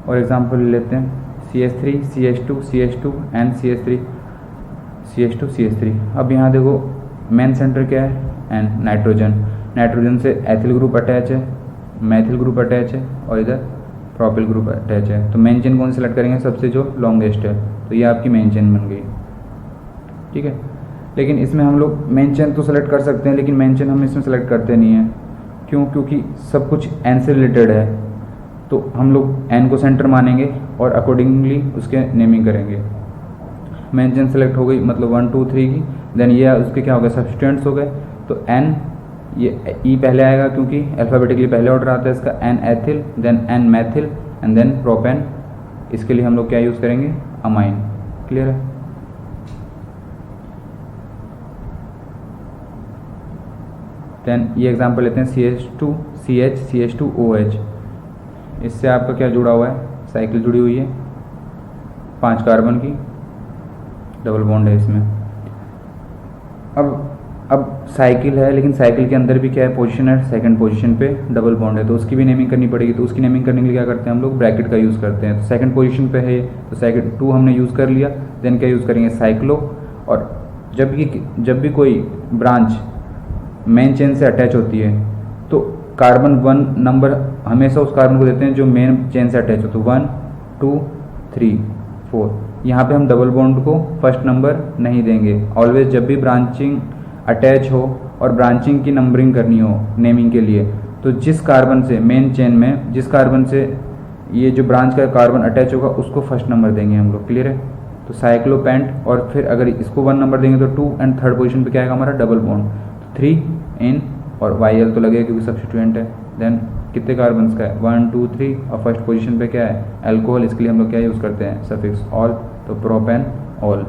और एग्जांपल लेते हैं, CH3 CH2 CH2 and CH3 CH2 CH3। अब यहाँ देखो मेन सेंटर क्या है, एंड नाइट्रोजन से एथिल ग्रुप अटैच है, मैथिल ग्रुप अटैच है, और इधर प्रोपिल ग्रुप अटैच है। तो मेन चेन कौन सेलेक्ट करेंगे, सबसे जो लॉन्गेस्ट है, तो ये आपकी मेन चेन बन गई। ठीक है, लेकिन इसमें हम लोग मेन चेन तो सेलेक्ट कर सकते हैं, लेकिन मेन चेन हम इसमें सेलेक्ट करते नहीं हैं। क्यों, क्योंकि सब कुछ एन से रिलेटेड है, तो हम लोग एन को सेंटर मानेंगे और अकॉर्डिंगली उसके नेमिंग करेंगे। मेन चेन सेलेक्ट हो गई, मतलब 1 2 3 की। देन ये उसके क्या हो गए, सब्सटेंट्स हो गए, तो एन, ये ई पहले आएगा क्योंकि अल्फ़ाबेटिकली पहले ऑर्डर आता है इसका, N ethyl, then N methyl and then propane. इसके लिए हम लोग क्या यूज़ करेंगे, अमाइन। क्लियर है। देन ये एग्जांपल लेते हैं, CH2 CH CH2 OH। इससे आपका क्या जुड़ा हुआ है, साइकिल जुड़ी हुई है, 5 कार्बन की, डबल बॉन्ड है इसमें। अब साइकिल है, लेकिन साइकिल के अंदर भी क्या है, पोजीशन है, सेकंड पोजीशन पे डबल बॉन्ड है, तो उसकी भी नेमिंग करनी पड़ेगी। तो उसकी नेमिंग करने के लिए क्या करते हैं हम लोग, ब्रैकेट का यूज़ करते हैं। तो सेकंड पोजीशन पे है तो सेकंड 2 हमने यूज़ कर लिया। देन क्या यूज़ करेंगे, साइक्लो। और जब भी कोई ब्रांच मेन चेन से अटैच होती है तो कार्बन 1 नंबर हमेशा उस कार्बन को देते हैं जो मेन चेन से अटैच हो, तो 1 2 3 4। यहाँ पे हम डबल बॉन्ड को फर्स्ट नंबर नहीं देंगे। ऑलवेज जब भी ब्रांचिंग अटैच हो और ब्रांचिंग की नंबरिंग करनी हो नेमिंग के लिए, तो जिस कार्बन से मेन चेन में जिस कार्बन से ये जो ब्रांच का कार्बन अटैच होगा उसको फर्स्ट नंबर देंगे हम लोग। क्लियर है। तो साइक्लोपेंट, और फिर अगर इसको 1 नंबर देंगे तो 2 एंड थर्ड पोजीशन पे क्या आएगा हमारा, डबल बॉन्ड, 3 इन, और YL तो लगेगा क्योंकि सब्स्टिट्यूएंट है। देन कितने कार्बन का है, 1 2 3, और फर्स्ट पोजीशन पे क्या है, अल्कोहल। इसके लिए हम लोग क्या यूज़ करते हैं, सफिक्स ऑल, तो प्रोपेन ऑल।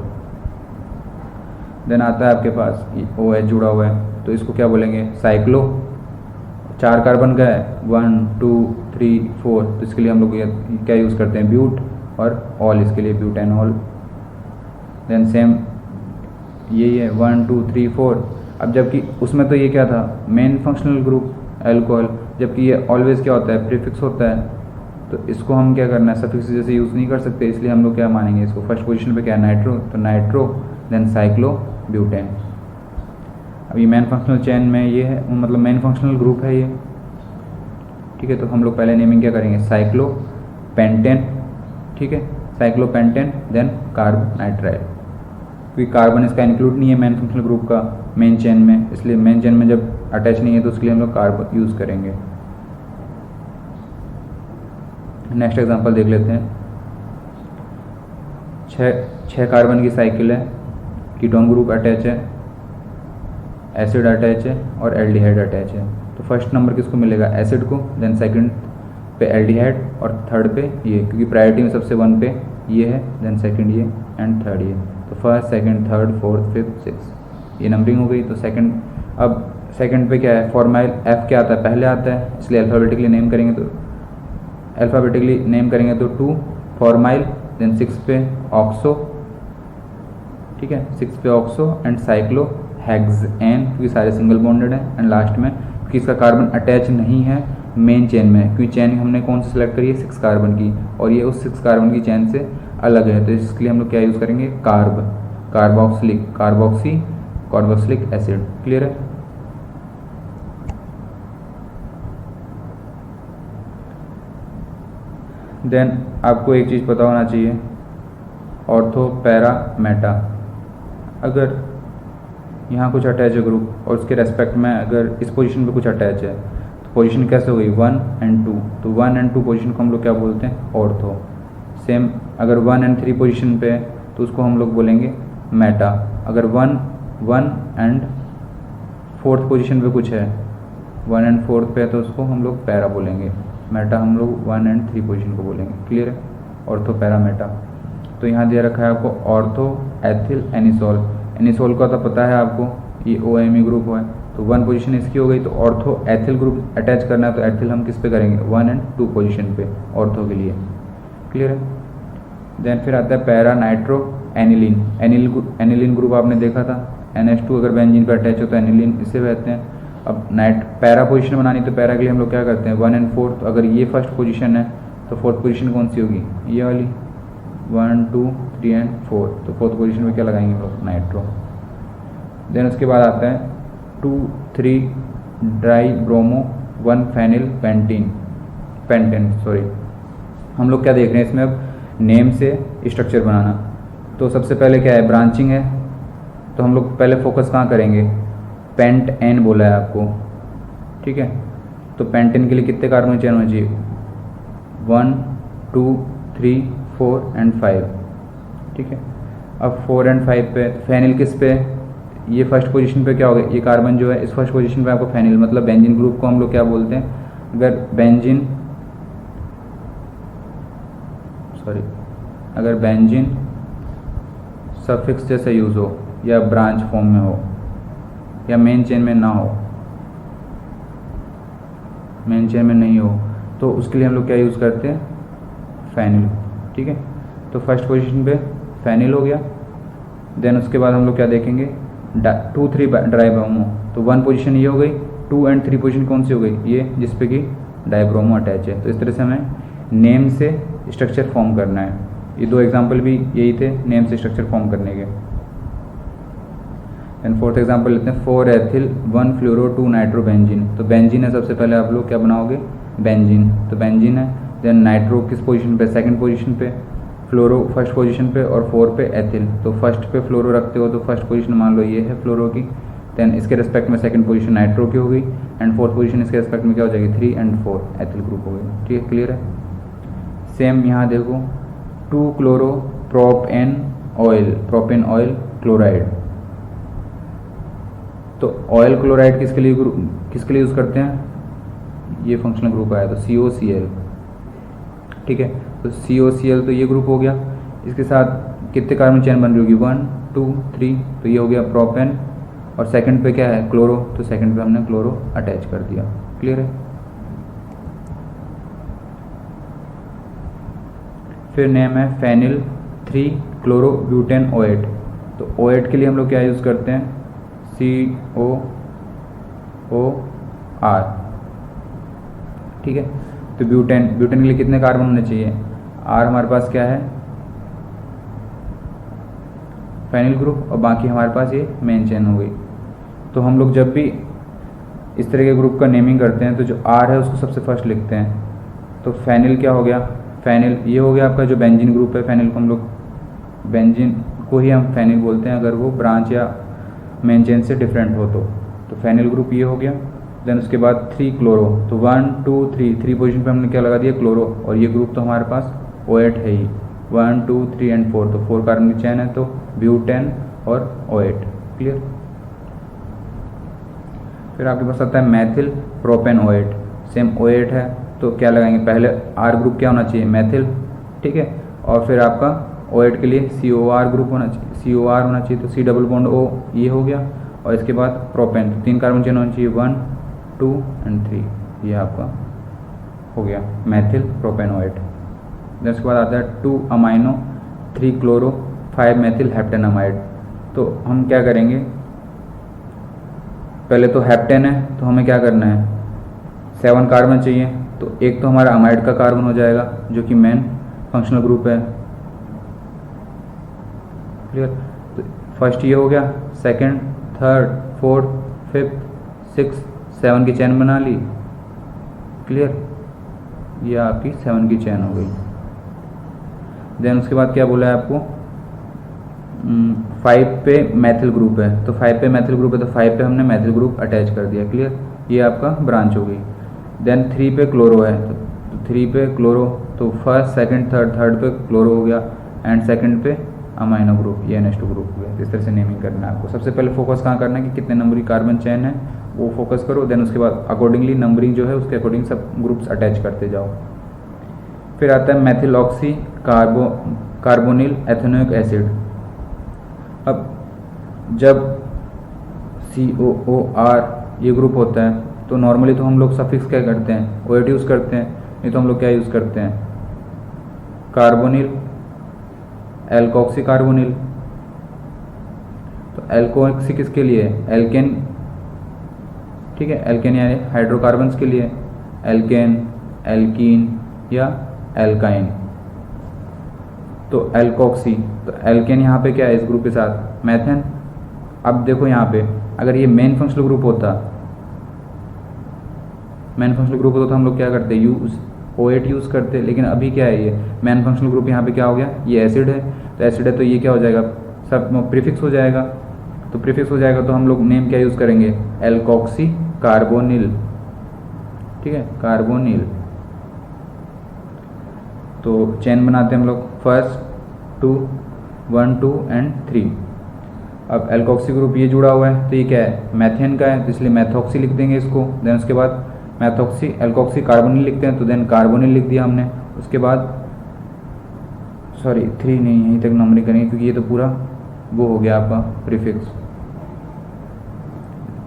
देन आता है आपके पास OH जुड़ा हुआ है, तो इसको क्या बोलेंगे, साइक्लो। 4 कार्बन का है 1 2 3 4, तो इसके लिए हम लोग क्या यूज़ करते हैं, ब्यूट, और ऑल इसके लिए ब्यूटेनॉल। देन सेम यही है 1 2 3 4। अब जबकि उसमें तो ये क्या था, मेन फंक्शनल ग्रुप एल्कोहल, जबकि ये ऑलवेज क्या होता है, प्रीफिक्स होता है। तो इसको हम क्या करना है, सफिक्स जैसे यूज़ नहीं कर सकते, इसलिए हम लोग क्या मानेंगे इसको, फर्स्ट पोजीशन पे क्या है, नाइट्रो, तो नाइट्रो देन साइक्लो ब्यूटेन। अब ये मेन फंक्शनल चेन में ये है, मतलब मेन फंक्शनल ग्रुप है ये, ठीक है। तो हम लोग पहले नेमिंग क्या करेंगे, साइक्लो पेंटेन, ठीक है, cyclopentane then carbonitrile, क्योंकि कार्बन इसका इंक्लूड नहीं है मेन फंक्शनल ग्रुप का मेन चेन में, इसलिए मेन चेन में जब अटैच नहीं है तो उसके लिए हम लोग कार्ब यूज़ करेंगे। नेक्स्ट एग्जांपल देख लेते हैं। 6 कार्बन की साइकिल है, कीटोन ग्रुप अटैच है, एसिड अटैच है और एल्डिहाइड अटैच है। तो फर्स्ट नंबर किसको मिलेगा, एसिड को, देन सेकंड पे एल्डिहाइड और थर्ड पे ये, क्योंकि प्रायोरिटी में सबसे 1 पे ये है, देन सेकंड ये एंड थर्ड ये। तो first second third fourth fifth six, ये नंबरिंग हो गई। तो सेकंड, अब सेकंड पे क्या है, फॉर्माइल एफ क्या आता है, पहले आता है, इसलिए अल्फ़ाबेटिकली नेम करेंगे, तो अल्फ़ाबेटिकली नेम करेंगे तो 2 फॉर्माइल, देन 6 पे ऑक्सो, ठीक है, 6 पे ऑक्सो एंड साइक्लो हेक्सेन, क्योंकि सारे सिंगल बॉन्डेड हैं, एंड लास्ट में क्योंकि इसका कार्बन अटैच नहीं है मेन चेन में, क्योंकि चेन हमने कौन सी सेलेक्ट करी है, 6 कार्बन की, और ये उस 6 कार्बन की चेन से अलग है, तो इसके लिए हम लोग क्या यूज़ करेंगे, कार्बोक्सिलिक एसिड। क्लियर है। देन आपको एक चीज़ पता होना चाहिए, ऑर्थो पैरा मेटा। अगर यहाँ कुछ अटैच है ग्रुप और उसके रेस्पेक्ट में अगर इस पोजीशन पे कुछ अटैच है, तो पोजीशन कैसे हो गई, 1 एंड 2, तो 1 एंड 2 पोजीशन को हम लोग क्या बोलते हैं, ऑर्थो। सेम अगर 1 एंड 3 पोजीशन पे है तो उसको हम लोग बोलेंगे मेटा। अगर 1 एंड 4th पोजीशन पे कुछ है, 1 एंड 4th पे है, तो उसको हम लोग पैरा बोलेंगे। मेटा हम लोग 1 एंड 3 पोजीशन को बोलेंगे। क्लियर है, ऑर्थो पैरा मेटा। तो यहाँ दे रखा है आपको ऑर्थो एथिल एनिसोल। एनिसोल का तो पता है आपको, ये OMe ग्रुप है, तो 1 पोजीशन इसकी हो गई। तो ऑर्थो एथिल ग्रुप अटैच करना है, तो एथिल हम किस पे करेंगे, 1 एंड 2 पोजीशन पे ऑर्थो के लिए। क्लियर है। देन फिर आता है para nitro aniline. Aniline group आपने देखा था, NH2 अगर बेंजीन पे अटैच हो तो एनिलीन इसे कहते हैं। अब पैरा पोजीशन बनानी, तो पैरा के लिए हम लोग क्या करते हैं, 1 एंड 4, तो अगर ये फर्स्ट पोजीशन है तो 4th पोजीशन कौन सी होगी, ये वाली, 1 2 3 एंड 4, तो 4th पोजीशन में क्या लगाएंगे हम लोग, नाइट्रो। देन उसके बाद आता है 2 3 dibromo 1 phenyl pentane sorry. हम लोग क्या देख रहे हैं इसमें, अब नेम से स्ट्रक्चर बनाना। तो सबसे पहले क्या है, ब्रांचिंग है, तो हम लोग पहले फोकस कहाँ करेंगे, पेंट एन बोला है आपको, ठीक है। तो पेंटेन के लिए कितने कार्बन चेन होना चाहिए, 1 2 3 4 एंड 5, ठीक है। अब 4 एंड 5 पे फेनिल किस पे, ये फर्स्ट पोजीशन पे क्या होगा, ये कार्बन जो है इस फर्स्ट पोजीशन पे आपको फेनिल, मतलब बेंजीन ग्रुप को हम लोग क्या बोलते हैं, अगर बेंजीन सफिक्स जैसे यूज़ हो या ब्रांच फॉर्म में हो या मेन चेन में ना हो, मेन चेन में नहीं हो, तो उसके लिए हम लोग क्या यूज़ करते हैं, फेनिल, ठीक है। तो फर्स्ट पोजीशन पे फेनिल हो गया। देन उसके बाद हम लोग क्या देखेंगे, 2 3 डाइब्रोमो, तो 1 पोजीशन ये हो गई, 2 एंड 3 पोजीशन कौन सी हो गई, ये जिसपे कि डाइब्रोमो अटैच है। तो इस तरह से हमें नेम से स्ट्रक्चर फॉर्म करना है। ये 2 एग्जाम्पल भी यही थे नेम से स्ट्रक्चर फॉर्म करने के। एंड 4th एग्जाम्पल लेते हैं, 4 एथिल 1 फ्लोरो 2 नाइट्रो बेंजीन। तो बेंजीन है, सबसे पहले आप लोग क्या बनाओगे, बेंजीन, तो बेंजीन है। देन नाइट्रो किस पोजीशन पे, सेकंड पोजीशन पे, फ्लोरो फर्स्ट पोजीशन पे, और 4 पे एथिल। तो फर्स्ट पे फ्लोरो रखते हो तो फर्स्ट पोजीशन मान लो ये है फ्लोरो की, देन इसके रेस्पेक्ट में सेकंड पोजीशन नाइट्रो की हो गई, एंड 4th पोजीशन इसके रेस्पेक्ट में क्या हो जाएगी, 3 एंड 4 एथिल ग्रुप हो गई। ठीक है, क्लियर है। सेम यहाँ देखो 2 क्लोरो प्रोपेन ऑयल क्लोराइड। तो ऑयल क्लोराइड किसके लिए यूज़ करते हैं, ये फंक्शनल ग्रुप आया तो COCl, ठीक है। तो COCl तो ये ग्रुप हो गया, इसके साथ कितने कार्बन चेन बन रही होगी, 1 2 3, तो ये हो गया प्रोपेन, और सेकंड पे क्या है, क्लोरो, तो सेकंड पे हमने क्लोरो अटैच कर दिया। क्लियर है। फिर नेम है फेनिल 3 क्लोरोब्यूटेन OH। तो OH के लिए हम लोग क्या यूज़ करते हैं, COOR, ठीक है। तो ब्यूटेन के लिए कितने कार्बन होने चाहिए, R हमारे पास क्या है फेनिल ग्रुप, और बाकी हमारे पास ये मेन चेन हो गई। तो हम लोग जब भी इस तरह के ग्रुप का नेमिंग करते हैं तो जो R है उसको सबसे फर्स्ट लिखते हैं। तो फेनिल क्या हो गया, फेनिल ये हो गया आपका जो बेंजीन ग्रुप है। फेनिल को हम लोग बेंजीन को ही हम फेनिल बोलते हैं अगर वो ब्रांच या मेन चेन से डिफरेंट हो तो फेनिल ग्रुप ये हो गया। देन उसके बाद 3 क्लोरो, तो 1 2 3 पोजीशन पे हमने क्या लगा दिया क्लोरो, और ये ग्रुप तो हमारे पास OH है ही, 1 2 3 एंड 4, तो 4 कार्बन की चेन है, तो ब्यूटेन और OH, क्लियर। फिर आपके पास आता है Maithil propane OH, same OH है तो क्या लगाएंगे, पहले R ग्रुप क्या होना चाहिए मैथिल, ठीक है, और फिर आपका OH के लिए COR ग्रुप होना चाहिए, COR होना चाहिए, तो C डबल बॉन्ड O ये हो गया, और इसके बाद प्रोपेन, तो 3 कार्बन चेन होनी चाहिए, 1 2 एंड 3, ये आपका हो गया मैथिल प्रोपेन OH। देन उसके बाद आता है 2 अमाइनो 3 क्लोरो 5 मैथिल हेप्टेनामाइड। तो हम क्या करेंगे, पहले तो हेप्टेन है तो हमें क्या करना है 7 कार्बन चाहिए, तो एक तो हमारा अमाइड का कार्बन हो जाएगा जो कि मेन फंक्शनल ग्रुप है, क्लियर। तो फर्स्ट ये हो गया, सेकंड, थर्ड, फोर्थ, फिफ्थ, 6, 7 की चेन बना ली, क्लियर, ये आपकी 7 की चेन हो गई। देन उसके बाद क्या बोला है आपको, 5 पे मैथिल ग्रुप है, तो 5 पे मैथिल ग्रुप है तो 5 पे हमने मैथिल ग्रुप अटैच कर दिया, क्लियर, ये आपका ब्रांच हो गई। देन 3 पे क्लोरो है तो 3 पे क्लोरो, तो फर्स्ट सेकंड थर्ड पे क्लोरो हो गया, एंड सेकंड पे अमाइनो ग्रुप, ये NH2 ग्रुप हो गया। इस तरह से नेमिंग करना है आपको। सबसे पहले फोकस कहाँ करना है कि कितने नंबर की कार्बन चेन है वो फोकस करो, देन उसके बाद अकॉर्डिंगली नंबरिंग जो है उसके अकॉर्डिंग सब ग्रुप्स अटैच करते जाओ। फिर आता है Maithil oxy carbonyl ethanoic acid. अब जब COOR ये ग्रुप होता है तो नॉर्मली तो हम लोग सफिक्स क्या करते हैं OH यूज़ करते हैं, नहीं तो हम लोग क्या यूज़ करते हैं कार्बोनिल एल्कोक्सी कार्बोनिल। तो एल्कोक्सी किसके लिए, एल्केन, ठीक है, एल्केन यानी हाइड्रोकार्बन्स के लिए, एल्केन, एल्कीन या एल्काइन। तो एल्कोक्सी, तो एल्केन यहाँ पे क्या है इस ग्रुप के साथ मैथेन। अब देखो यहाँ पे अगर ये मेन फंक्शनल ग्रुप होता, मेन फंक्शनल ग्रुप होता तो हम लोग क्या करते यूज OH यूज़ करते, लेकिन अभी क्या है ये मेन फंक्शनल ग्रुप यहाँ पे क्या हो गया, ये एसिड है, तो एसिड है तो ये क्या हो जाएगा सब प्रीफिक्स हो जाएगा, तो प्रीफिक्स हो जाएगा तो हम लोग नेम क्या यूज़ करेंगे एल्कोक्सी कार्बोनिल, ठीक है, कार्बोनिल। तो चेन बनाते हैं हम लोग, फर्स्ट 2 1 2 एंड 3। अब एल्कोक्सी ग्रुप ये जुड़ा हुआ है तो ये क्या है मैथेन का है, तो इसलिए मैथोक्सी लिख देंगे इसको। देन उसके बाद मैथोक्सी एल्कोक्सी कार्बोनिल लिखते हैं, तो देन कार्बोनिल लिख दिया हमने। उसके बाद सॉरी 3 नहीं, यहीं तक नंबरिंग करेंगे क्योंकि ये तो पूरा वो हो गया आपका प्रीफिक्स,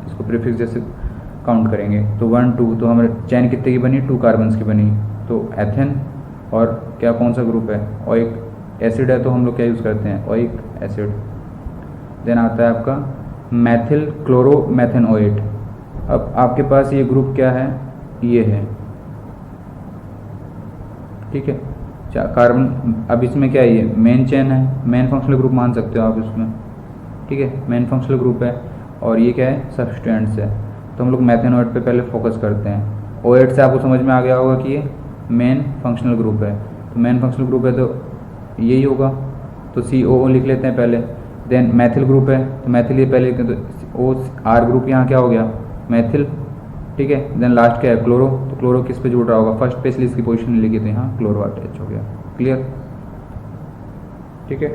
इसको प्रीफिक्स जैसे काउंट करेंगे। तो 1 2, तो हमारे चैन कितने की बनी 2 कार्बन्स की बनी, तो एथेन और क्या कौन सा ग्रुप है ओइक एसिड है, तो हम लोग क्या यूज़ करते हैं ओइक एसिड। देन आता है आपका मैथिल क्लोरोमेथेन OH। अब आपके पास ये ग्रुप क्या है, ये है, ठीक है, कार्बन। अब इसमें क्या है, ये मेन चेन है, मेन फंक्शनल ग्रुप मान सकते हो आप इसमें, ठीक है, मेन फंक्शनल ग्रुप है, और ये क्या है सब्सटेंट्स है। तो हम लोग मैथेन OH पे पहले फोकस करते हैं। OH से आपको समझ में आ गया होगा कि ये मेन फंक्शनल ग्रुप है, तो मेन फंक्शनल ग्रुप है तो यही होगा, तो COO लिख लेते हैं पहले। देन मैथिल ग्रुप है तो मैथिल ये पहले लिखते हैं, तो OR ग्रुप यहाँ क्या हो गया मैथिल, ठीक है। देन लास्ट क्या है क्लोरो, तो क्लोरो किस पे जुड़ रहा होगा फर्स्ट पे, इसलिए इसकी पोजीशन लिखी थी यहाँ क्लोरो अटैच हो गया, क्लियर, ठीक है।